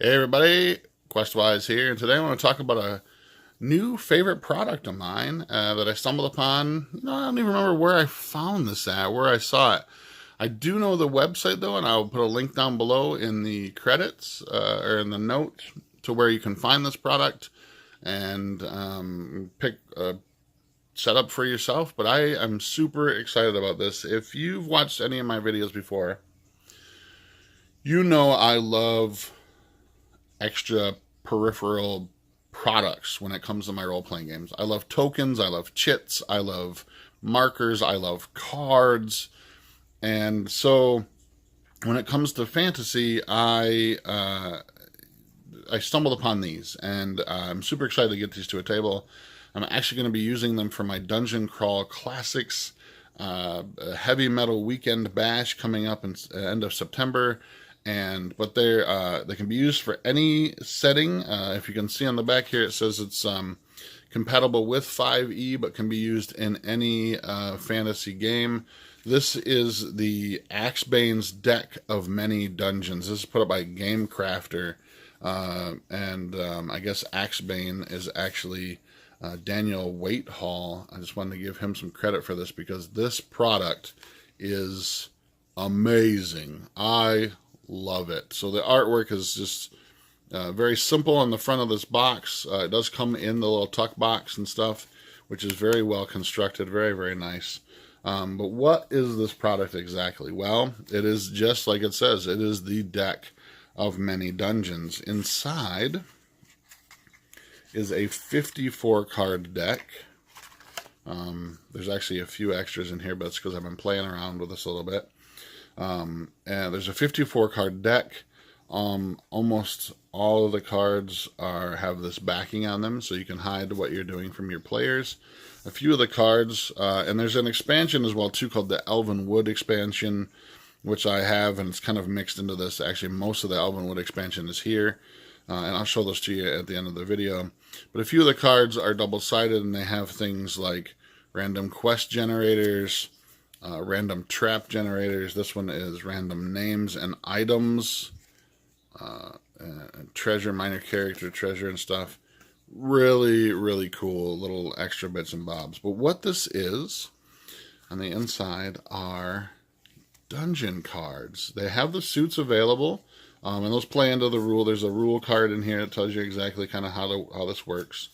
Hey everybody, Questwise here, and today I want to talk about a new favorite product of mine that I stumbled upon. I don't even remember where I found this at, where I saw it. I do know the website though, and I'll put a link down below in the credits or in the note to where you can find this product and pick a setup for yourself. But I am super excited about this. If you've watched any of my videos before, you know I love extra peripheral products when it comes to my role-playing games. I love tokens, I love chits, I love markers, I love cards. And so when it comes to fantasy, I stumbled upon these, and I'm super excited to get these to a table. I'm actually going to be using them for my Dungeon Crawl Classics Heavy Metal Weekend Bash coming up in end of September. But they can be used for any setting. If you can see on the back here, it says it's compatible with 5e, but can be used in any fantasy game. This is the Axebane's Deck of Many Dungeons. This is put up by Game Crafter, and I guess Axebane is actually Daniel Waithall. I just wanted to give him some credit for this because this product is amazing. I love it. So the artwork is just very simple on the front of this box. It does come in the little tuck box and stuff, which is very well constructed, very, very nice. But what is this product exactly? Well, it is just like it says. It is the Deck of Many Dungeons. Inside is a 54 card deck. There's actually a few extras in here, but it's because I've been playing around with this a little bit. And there's a 54 card deck. Almost all of the cards have this backing on them, so you can hide what you're doing from your players. A few of the cards, and there's an expansion as well too called the Elven Wood expansion, which I have, and it's kind of mixed into this. Actually, most of the Elven Wood expansion is here, and I'll show those to you at the end of the video. But a few of the cards are double-sided, and they have things like random quest generators, random trap generators. This one is random names and items, treasure, minor character treasure and stuff. Really, really cool little extra bits and bobs. But what this is, on the inside, are dungeon cards. They have the suits available, and those play into the rule. There's a rule card in here that tells you exactly kind of how this works,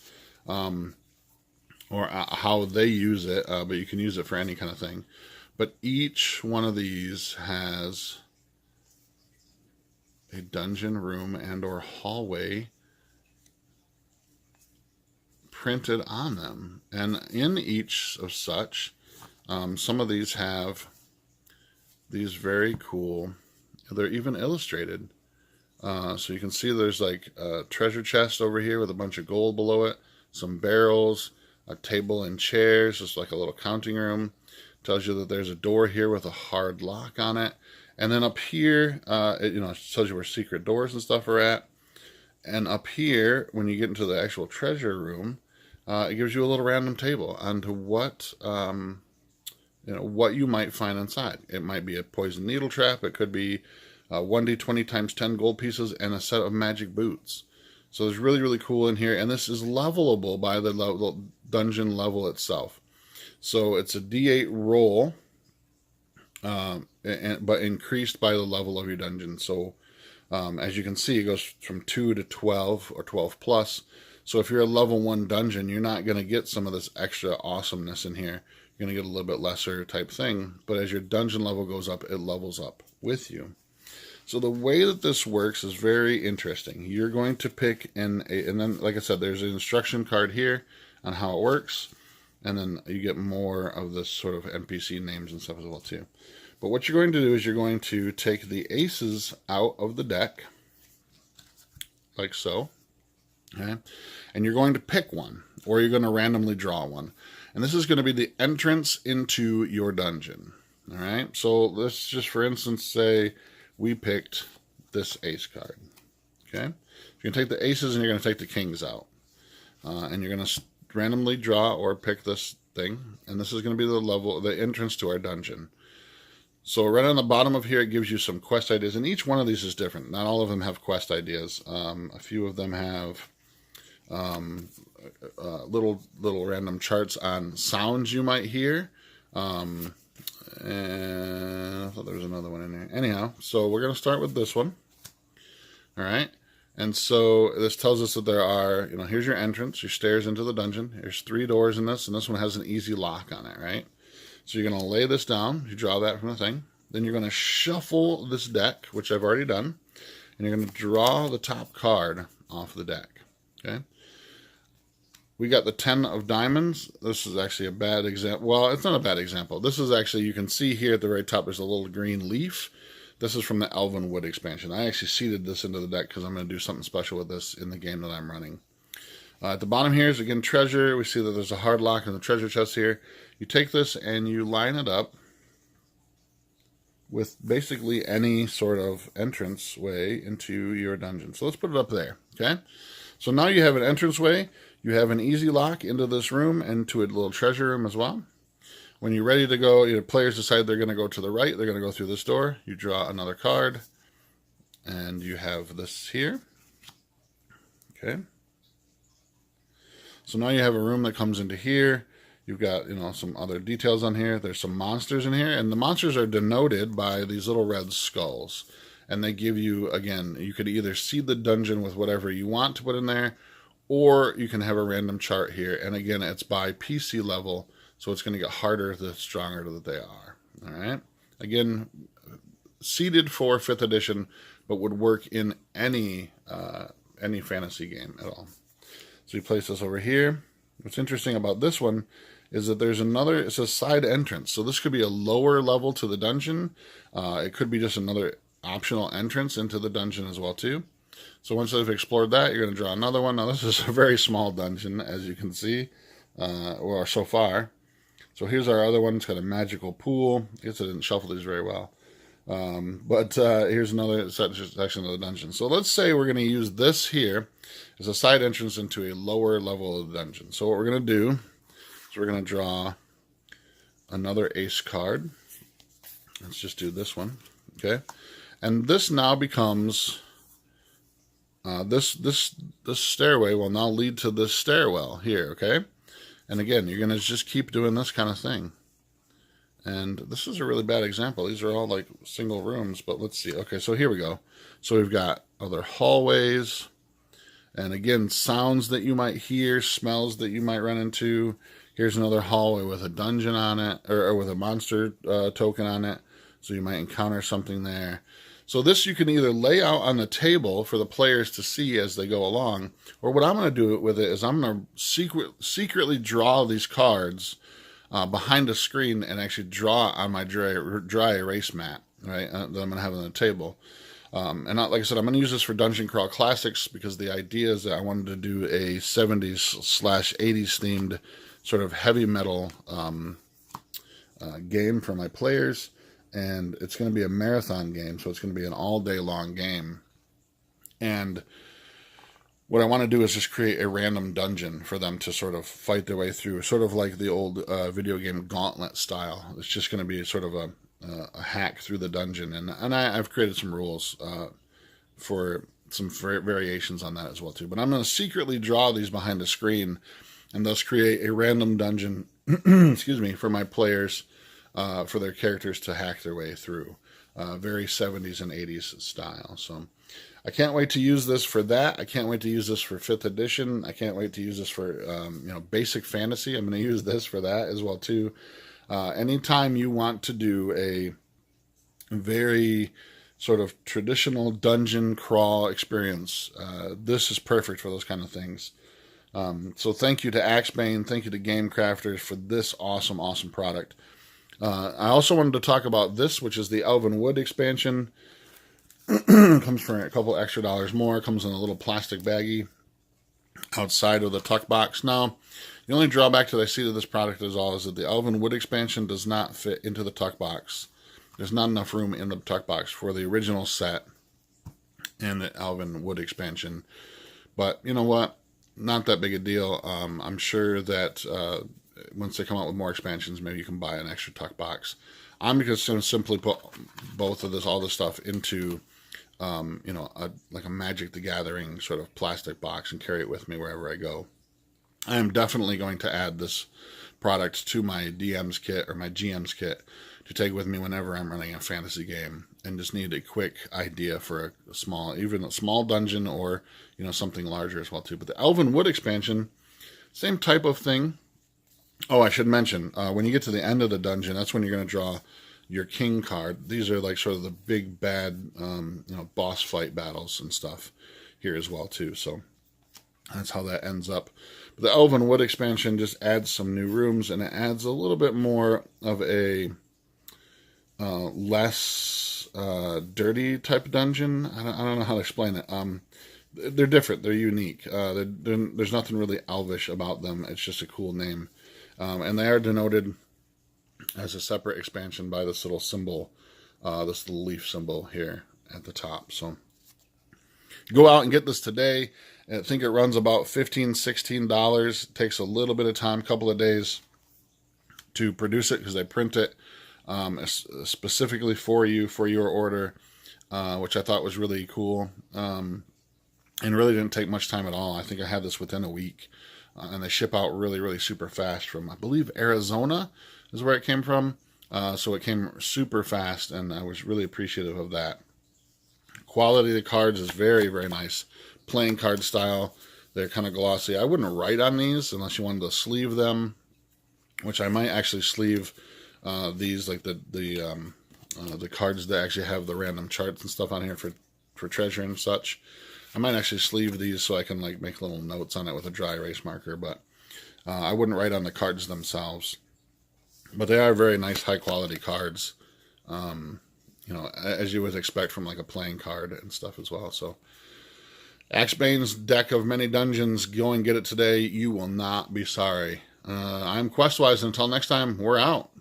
or how they use it, but you can use it for any kind of thing. But each one of these has a dungeon room and or hallway printed on them. And in each of such, some of these have these very cool, they're even illustrated. So you can see there's like a treasure chest over here with a bunch of gold below it, some barrels, a table and chairs, just like a little counting room. Tells you that there's a door here with a hard lock on it. And then up here, it tells you where secret doors and stuff are at. And up here, when you get into the actual treasure room, it gives you a little random table onto what you might find inside. It might be a poison needle trap. It could be 1d20 times 10 gold pieces and a set of magic boots. So it's really, really cool in here. And this is levelable by the dungeon level itself. So it's a D8 roll, but increased by the level of your dungeon. So as you can see, it goes from 2 to 12 or 12 plus. So if you're a level 1 dungeon, you're not going to get some of this extra awesomeness in here. You're going to get a little bit lesser type thing. But as your dungeon level goes up, it levels up with you. So the way that this works is very interesting. You're going to pick and then, like I said, there's an instruction card here on how it works. And then you get more of this sort of NPC names and stuff as well too. But what you're going to do is you're going to take the aces out of the deck, like so. Okay? And you're going to pick one, or you're going to randomly draw one. And this is going to be the entrance into your dungeon. All right? So let's just, for instance, say we picked this ace card. Okay? You're going to take the aces and you're going to take the kings out. And you're going to randomly draw or pick this thing, and this is going to be the entrance to our dungeon. So right on the bottom of here, it gives you some quest ideas, and each one of these is different. Not all of them have quest ideas. A few of them have little random charts on sounds you might hear. And I thought there was another one in there. Anyhow, so we're going to start with this one. All right. And so this tells us that there are, here's your entrance, your stairs into the dungeon. There's 3 doors in this, and this one has an easy lock on it, right? So you're going to lay this down. You draw that from the thing. Then you're going to shuffle this deck, which I've already done. And you're going to draw the top card off the deck. Okay. We got the 10 of diamonds. This is actually a bad example. Well, it's not a bad example. This is actually, you can see here at the very top, there's a little green leaf. This is from the Elven Wood expansion. I actually seeded this into the deck because I'm going to do something special with this in the game that I'm running. At the bottom here is, again, treasure. We see that there's a hard lock in the treasure chest here. You take this and you line it up with basically any sort of entrance way into your dungeon. So let's put it up there, okay? So now you have an entrance way. You have an easy lock into this room and to a little treasure room as well. When you're ready to go, your players decide they're going to go to the right. They're going to go through this door. You draw another card, and you have this here. Okay. So now you have a room that comes into here. You've got, some other details on here. There's some monsters in here, and the monsters are denoted by these little red skulls. And they give you, again, you could either seed the dungeon with whatever you want to put in there, or you can have a random chart here. And again, it's by PC level. So it's going to get harder the stronger that they are. All right. Again, seeded for 5th edition, but would work in any fantasy game at all. So you place this over here. What's interesting about this one is that there's it's a side entrance. So this could be a lower level to the dungeon. It could be just another optional entrance into the dungeon as well too. So once I've explored that, you're going to draw another one. Now this is a very small dungeon, as you can see, or so far. So here's our other one. It's got a magical pool. I guess I didn't shuffle these very well. But here's another section of the dungeon. So let's say we're going to use this here as a side entrance into a lower level of the dungeon. So what we're going to do is we're going to draw another ace card. Let's just do this one. Okay. And this now becomes, this stairway will now lead to this stairwell here. Okay. And again, you're going to just keep doing this kind of thing. And this is a really bad example. These are all like single rooms, but let's see. Okay, so here we go. So we've got other hallways. And again, sounds that you might hear, smells that you might run into. Here's another hallway with a dungeon on it, or with a monster token on it. So you might encounter something there. So this you can either lay out on the table for the players to see as they go along, or what I'm going to do with it is I'm going to secretly draw these cards behind a screen and actually draw on my dry erase mat, right, that I'm going to have on the table. And like I said, I'm going to use this for Dungeon Crawl Classics because the idea is that I wanted to do a 70s/80s themed sort of heavy metal game for my players. And it's going to be a marathon game, so it's going to be an all-day long game. And what I want to do is just create a random dungeon for them to sort of fight their way through, sort of like the old video game Gauntlet style. It's just going to be sort of a hack through the dungeon. And I've created some rules for some variations on that as well, too. But I'm going to secretly draw these behind the screen and thus create a random dungeon, excuse me, for my players, for their characters to hack their way through. Very 70s and 80s style. So I can't wait to use this for that. I can't wait to use this for 5th edition. I can't wait to use this for basic fantasy. I'm going to use this for that as well too. Anytime you want to do a very sort of traditional dungeon crawl experience, this is perfect for those kind of things. So thank you to Axebane. Thank you to Game Crafters for this awesome, awesome product. I also wanted to talk about this, which is the Elven Wood expansion. Comes for a couple extra dollars more. Comes in a little plastic baggie outside of the tuck box. Now, the only drawback that I see to this product is that the Elven Wood expansion does not fit into the tuck box. There's not enough room in the tuck box for the original set and the Elven Wood expansion. But you know what? Not that big a deal. I'm sure that once they come out with more expansions, maybe you can buy an extra tuck box. I'm just going to simply put all this stuff into, like a Magic the Gathering sort of plastic box and carry it with me wherever I go. I am definitely going to add this product to my DM's kit or my GM's kit to take with me whenever I'm running a fantasy game and just need a quick idea for even a small dungeon or, something larger as well too. But the Elven Wood expansion, same type of thing. Oh, I should mention, when you get to the end of the dungeon, that's when you're going to draw your king card. These are like sort of the big bad, boss fight battles and stuff here as well too. So that's how that ends up. But the Elven Wood expansion just adds some new rooms, and it adds a little bit more of a less dirty type of dungeon. I don't know how to explain it. They're different. They're unique. There's nothing really elvish about them. It's just a cool name. And they are denoted as a separate expansion by this little symbol, this little leaf symbol here at the top. So go out and get this today. I think it runs about $15, $16. It takes a little bit of time, a couple of days to produce it because they print it specifically for you, for your order, which I thought was really cool. And really didn't take much time at all. I think I had this within a week. And they ship out really, really super fast from, I believe, Arizona is where it came from. So it came super fast, and I was really appreciative of that. Quality of the cards is very, very nice. Playing card style. They're kind of glossy. I wouldn't write on these unless you wanted to sleeve them, which I might actually sleeve these, like the cards that actually have the random charts and stuff on here for treasure and such. I might actually sleeve these so I can like make little notes on it with a dry erase marker, but I wouldn't write on the cards themselves. But they are very nice, high quality cards, as you would expect from like a playing card and stuff as well. So Axebane's Deck of Many Dungeons, go and get it today. You will not be sorry. I'm Questwise. Until next time, we're out.